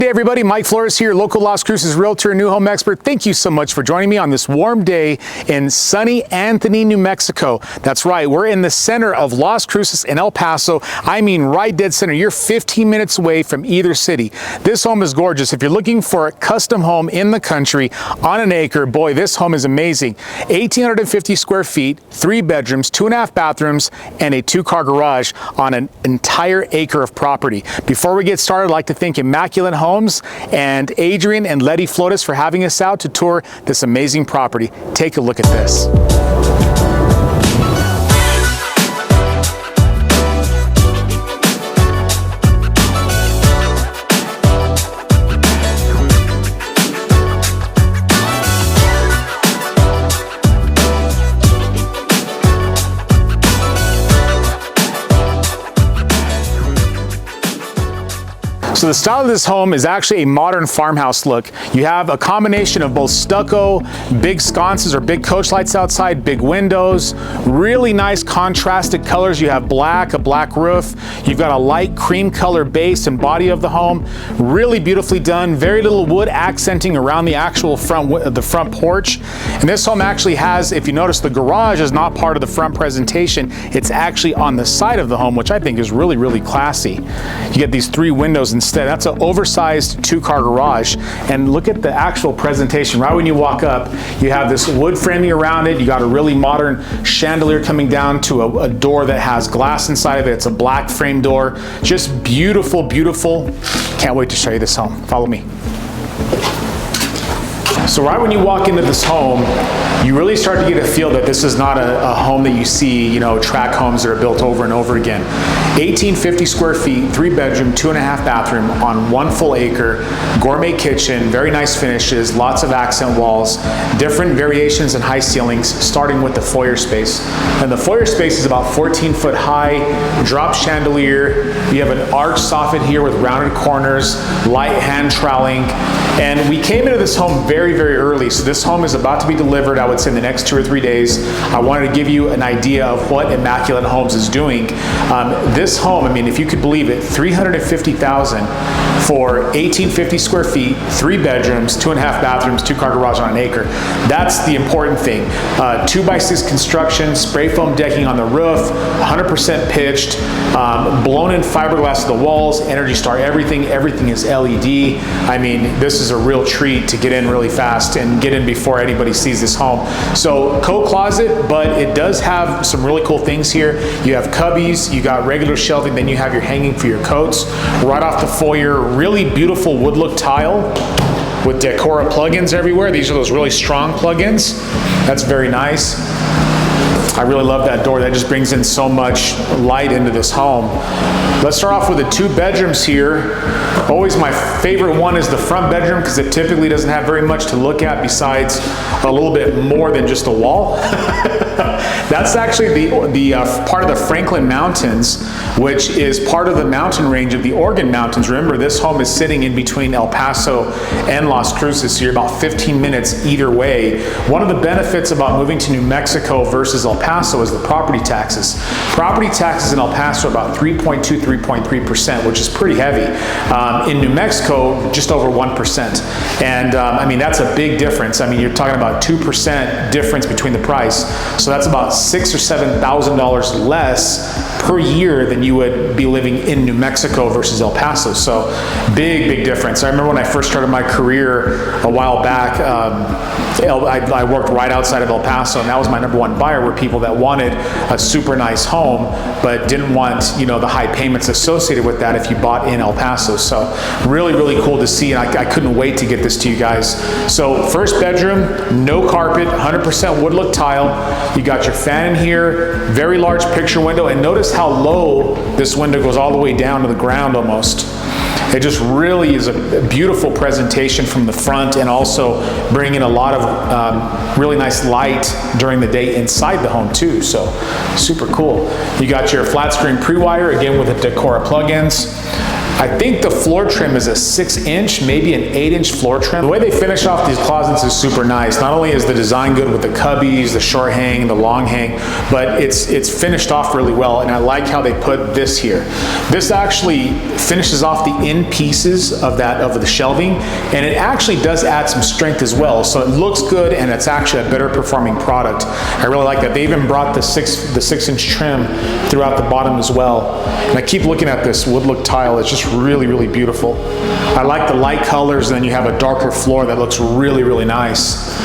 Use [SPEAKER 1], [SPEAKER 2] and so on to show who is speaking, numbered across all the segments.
[SPEAKER 1] Hey everybody, Mike Flores here, local Las Cruces realtor and new home expert. Thank you so much for joining me on this warm day in sunny Anthony, New Mexico. That's right, we're in the center of Las Cruces and El Paso. I mean right dead center. You're 15 minutes away from either city. This home is gorgeous. If you're looking for a custom home in the country on an acre, boy, this home is amazing. 1,850 square feet, 3 bedrooms, 2.5 bathrooms, and a 2-car garage on an entire acre of property. Before we get started, I'd like to thank Immaculate and Adrian and Leticia Flores for having us out to tour this amazing property. Take a look at this. So the style of this home is actually a modern farmhouse look. You have a combination of both stucco, big sconces or big coach lights outside, big windows, really nice contrasted colors. You have black, a black roof. You've got a light cream color base and body of the home. Really beautifully done. Very little wood accenting around the actual front porch. And this home actually has, if you notice, the garage is not part of the front presentation. It's actually on the side of the home, which I think is really, really classy. You get these 3 windows instead. That's an oversized 2-car garage. And look at the actual presentation. Right when you walk up, you have this wood framing around it. You got a really modern chandelier coming down to a door that has glass inside of it. It's a black frame door. Just beautiful, beautiful. Can't wait to show you this home. Follow me. So right when you walk into this home, you really start to get a feel that this is not a home that you see, you know, tract homes that are built over and over again. 1,850 square feet, 3 bedroom, 2.5 bathroom on 1 full acre, gourmet kitchen, very nice finishes, lots of accent walls, different variations in high ceilings, starting with the foyer space. And the foyer space is about 14 foot high, drop chandelier. You have an arch soffit here with rounded corners, light hand troweling. And we came into this home very, very early. So this home is about to be delivered, I would say, in the next 2 or 3 days. I wanted to give you an idea of what Immaculate Homes is doing. This home, I mean, if you could believe it, $350,000 for 1,850 square feet, 3 bedrooms, 2.5 bathrooms, 2-car garage on an acre. That's the important thing. 2x6 construction, spray foam decking on the roof, 100% pitched, blown in fiberglass to the walls, Energy Star everything is LED. I mean, this is a real treat to get in really fast and get in before anybody sees this home. So coat closet, but it does have some really cool things here. You have cubbies, you got regular shelving, then you have your hanging for your coats. Right off the foyer, really beautiful wood look tile with Decora plugins everywhere. These are those really strong plugins. That's very nice. I really love that door. That just brings in so much light into this home. Let's start off with the 2 bedrooms here. Always my favorite one is the front bedroom because it typically doesn't have very much to look at besides a little bit more than just a wall. That's actually the part of the Franklin Mountains, which is part of the mountain range of the Organ Mountains. Remember, this home is sitting in between El Paso and Las Cruces, so you're about 15 minutes either way. One of the benefits about moving to New Mexico versus El Paso is the property taxes. Property taxes in El Paso are about 3.2, 3.3%, which is pretty heavy. In New Mexico, just over 1%. And I mean, that's a big difference. I mean, you're talking about 2% difference between the price. So that's about $6,000 or $7,000 less per year than you would be living in New Mexico versus El Paso. So big, big difference. I remember when I first started my career a while back, I worked right outside of El Paso, and that was my #1 buyer, were people that wanted a super nice home, but didn't want, you know, the high payments associated with that if you bought in El Paso. So really, really cool to see, and I couldn't wait to get this to you guys. So first bedroom, no carpet, 100% wood look tile. You got your fan in here, very large picture window, and notice how low this window goes all the way down to the ground almost. It just really is a beautiful presentation from the front, and also bringing a lot of really nice light during the day inside the home too, so super cool. You got your flat screen pre-wire, again with the Decora plugins. I think the floor trim is a 6-inch, maybe an 8-inch floor trim. The way they finish off these closets is super nice. Not only is the design good with the cubbies, the short hang, the long hang, but it's finished off really well, and I like how they put this here. This actually finishes off the end pieces of the shelving, and it actually does add some strength as well. So it looks good, and it's actually a better performing product. I really like that. They even brought the 6-inch trim throughout the bottom as well. And I keep looking at this wood look tile. It's just really, really beautiful. I like the light colors, and then you have a darker floor that looks really, really nice.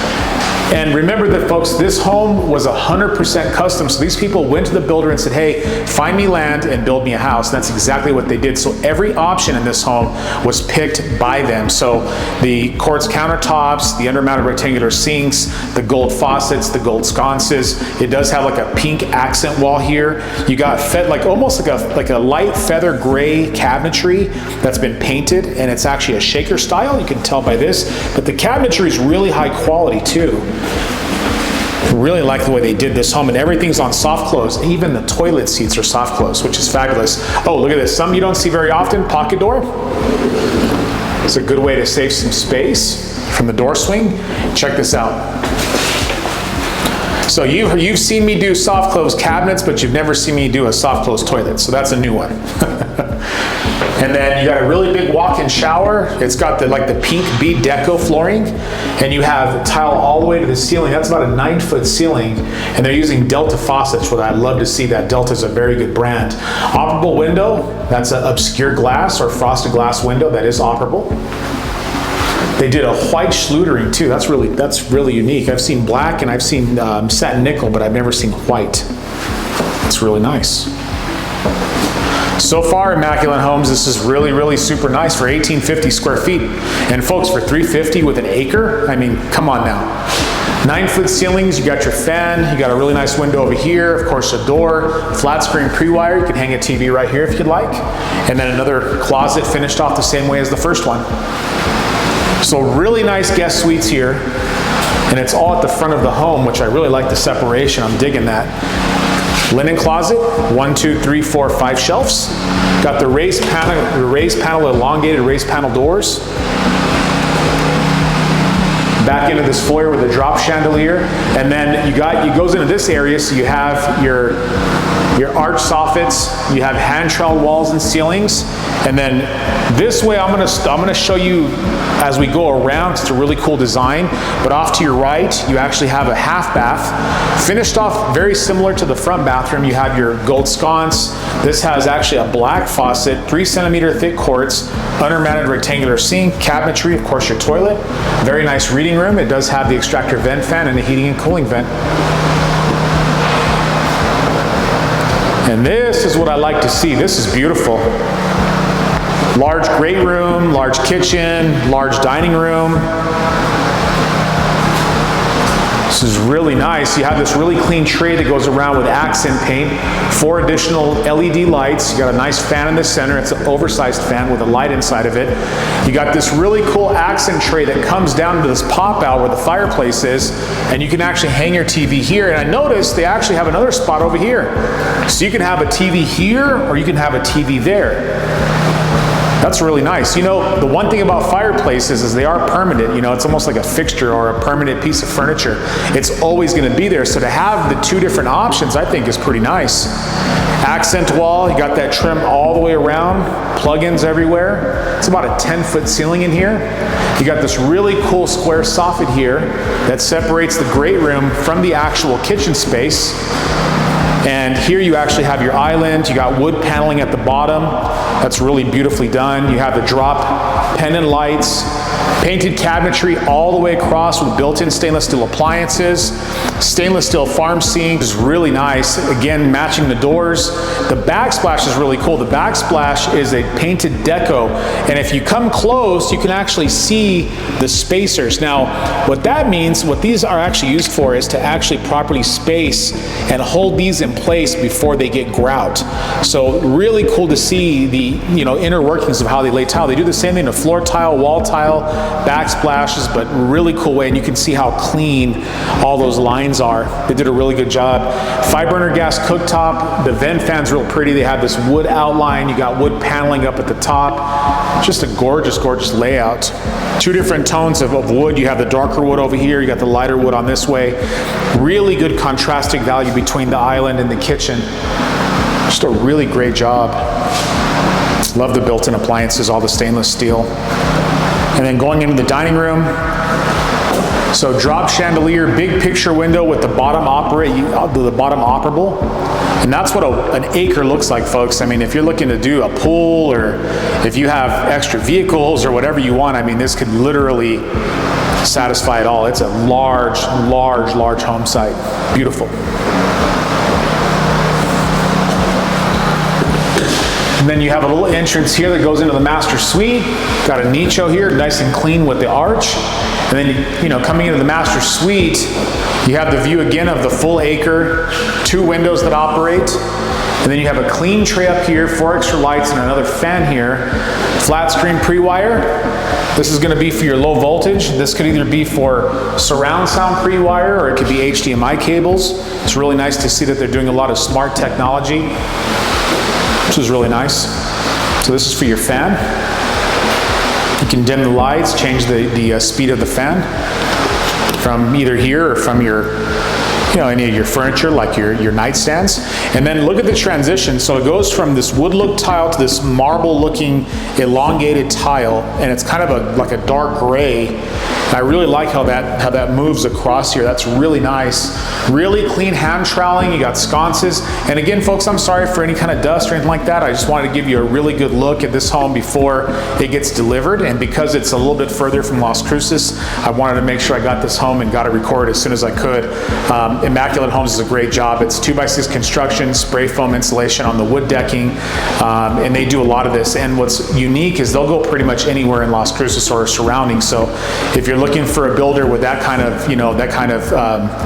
[SPEAKER 1] And remember that, folks, this home was 100% custom. So these people went to the builder and said, hey, find me land and build me a house. And that's exactly what they did. So every option in this home was picked by them. So the quartz countertops, the undermounted rectangular sinks, the gold faucets, the gold sconces. It does have like a pink accent wall here. You got almost like a light feather gray cabinetry that's been painted, and it's actually a shaker style. You can tell by this, but the cabinetry is really high quality too. Really like the way they did this home, and everything's on soft close. Even the toilet seats are soft close, which is fabulous. Oh, look at this. Something you don't see very often, pocket door. It's a good way to save some space from the door swing. Check this out. So you've seen me do soft close cabinets, but you've never seen me do a soft close toilet. So that's a new one. And then you got a really big walk-in shower. It's got the pink bead deco flooring, and you have tile all the way to the ceiling. That's about a 9-foot ceiling, and they're using Delta faucets, which I love to see that. Delta is a very good brand. Operable window, that's an obscure glass or frosted glass window that is operable. They did a white schluttering too. That's really unique. I've seen black and I've seen satin nickel, but I've never seen white. It's really nice. So far, Immaculate Homes, this is really, really super nice for 1,850 square feet. And folks, for $350 with an acre, I mean, come on now. 9-foot ceilings, you got your fan, you got a really nice window over here, of course a door, flat screen pre-wire, you can hang a TV right here if you'd like. And then another closet finished off the same way as the first one. So really nice guest suites here. And it's all at the front of the home, which I really like the separation. I'm digging that. Linen closet, 1, 2, 3, 4, 5 shelves. Got the raised panel, elongated raised panel doors. Back into this foyer with a drop chandelier, and then it goes into this area, so you have your arch soffits, you have hand trowel walls and ceilings, and then this way I'm gonna show you as we go around. It's a really cool design, but off to your right you actually have a half bath finished off very similar to the front bathroom. You have your gold sconce. This has actually a black faucet, 3-centimeter thick quartz, undermounted rectangular sink, cabinetry, of course your toilet. Very nice reading room. It does have the extractor vent fan and a heating and cooling vent. And this is what I like to see. This is beautiful. Large great room, large kitchen, large dining room. This is really nice. You have this really clean tray that goes around with accent paint, 4 additional LED lights. You got a nice fan in the center. It's an oversized fan with a light inside of it. You got this really cool accent tray that comes down to this pop out where the fireplace is, and you can actually hang your TV here. And I noticed they actually have another spot over here. So you can have a TV here, or you can have a TV there. That's really nice. You know, the one thing about fireplaces is they are permanent. You know, it's almost like a fixture or a permanent piece of furniture. It's always going to be there. So to have the 2 different options, I think, is pretty nice. Accent wall, you got that trim all the way around, plug-ins everywhere. It's about a 10-foot ceiling in here. You got this really cool square soffit here that separates the great room from the actual kitchen space. And here you actually have your island. You got wood paneling at the bottom. That's really beautifully done. You have the drop pendant lights, painted cabinetry all the way across with built-in stainless steel appliances. Stainless steel farm sink is really nice. Again, matching the doors. The backsplash is really cool. The backsplash is a painted deco. And if you come close, you can actually see the spacers. Now, what that means, what these are actually used for is to actually properly space and hold these in place before they get grout. So really cool to see the inner workings of how they lay tile. They do the same thing to floor tile, wall tile, backsplashes, but really cool way. And you can see how clean all those lines lines are. They did a really good job. 5-burner gas cooktop. The vent fan's real pretty. They have this wood outline. You got wood paneling up at the top. Just a gorgeous, gorgeous layout. 2 different tones of wood. You have the darker wood over here. You got the lighter wood on this way. Really good contrasting value between the island and the kitchen. Just a really great job. Love the built-in appliances, all the stainless steel. And then going into the dining room, so drop chandelier, big picture window with the bottom operable. And that's what an acre looks like, folks. I mean, if you're looking to do a pool, or if you have extra vehicles or whatever you want, I mean, this could literally satisfy it all. It's a large, large, large home site. Beautiful. And then you have a little entrance here that goes into the master suite. Got a nicho here, nice and clean with the arch. And then, you know, coming into the master suite, you have the view again of the full acre, 2 windows that operate. And then you have a clean tray up here, 4 extra lights and another fan here. Flat screen pre-wire. This is going to be for your low voltage. This could either be for surround sound pre-wire, or it could be HDMI cables. It's really nice to see that they're doing a lot of smart technology, which is really nice. So this is for your fan. You can dim the lights, change the speed of the fan from either here or from your, you know, any of your furniture, like your nightstands. And then look at the transition. So it goes from this wood look tile to this marble looking elongated tile, and it's kind of like a dark gray. I really like how that moves across here. That's really nice. Really clean hand troweling. You got sconces. And again, folks, I'm sorry for any kind of dust or anything like that. I just wanted to give you a really good look at this home before it gets delivered. And because it's a little bit further from Las Cruces, I wanted to make sure I got this home and got it recorded as soon as I could. Immaculate Homes is a great job. It's 2x6 construction, spray foam insulation on the wood decking, and they do a lot of this. And what's unique is they'll go pretty much anywhere in Las Cruces or surrounding. So if you're looking for a builder with that kind of,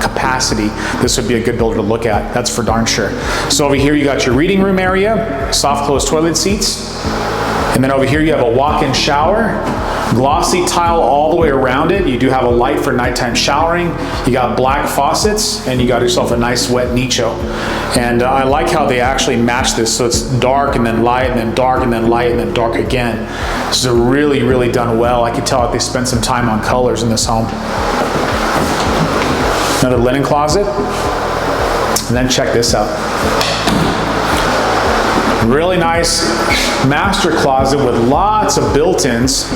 [SPEAKER 1] capacity, this would be a good builder to look at. That's for darn sure. So over here you got your reading room area, soft close toilet seats, and then over here you have a walk-in shower, glossy tile all the way around it. You do have a light for nighttime showering. You got black faucets, and you got yourself a nice wet nicho. And I like how they actually match this, so it's dark and then light and then dark and then light and then dark again. This is really, really done well. I can tell that they spent some time on colors in this home. Another linen closet. And then check this out. Really nice master closet with lots of built-ins.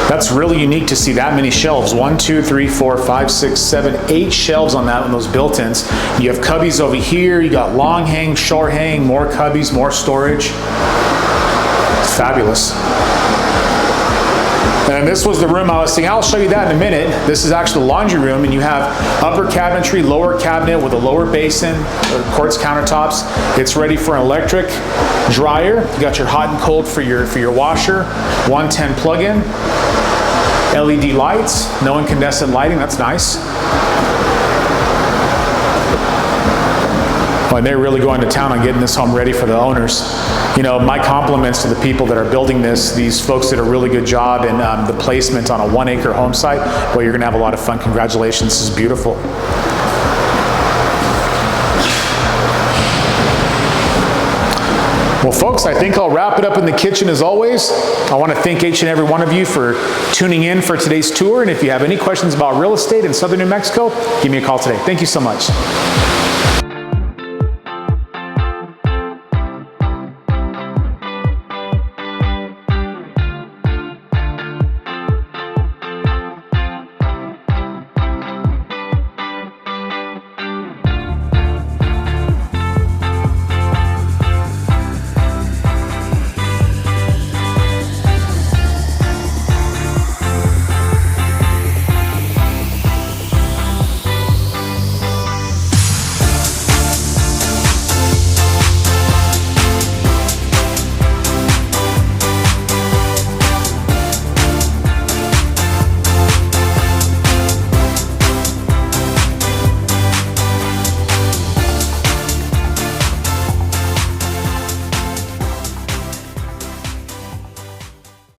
[SPEAKER 1] That's really unique to see that many shelves. 1, 2, 3, 4, 5, 6, 7, 8 shelves on that, on those built-ins. You have cubbies over here. You got long hang, short hang, more cubbies, more storage. It's fabulous. And this was the room I was saying. I'll show you that in a minute. This is actually the laundry room, and you have upper cabinetry, lower cabinet with a lower basin, quartz countertops. It's ready for an electric dryer. You got your hot and cold for your washer. 110 plug-in. LED lights, no incandescent lighting. That's nice. Well, they're really going to town on getting this home ready for the owners. You know, my compliments to the people that are building this. These folks did a really good job in the placement on a 1-acre home site. Well, you're going to have a lot of fun. Congratulations. This is beautiful. Well, folks, I think I'll wrap it up in the kitchen as always. I want to thank each and every one of you for tuning in for today's tour. And if you have any questions about real estate in southern New Mexico, give me a call today. Thank you so much.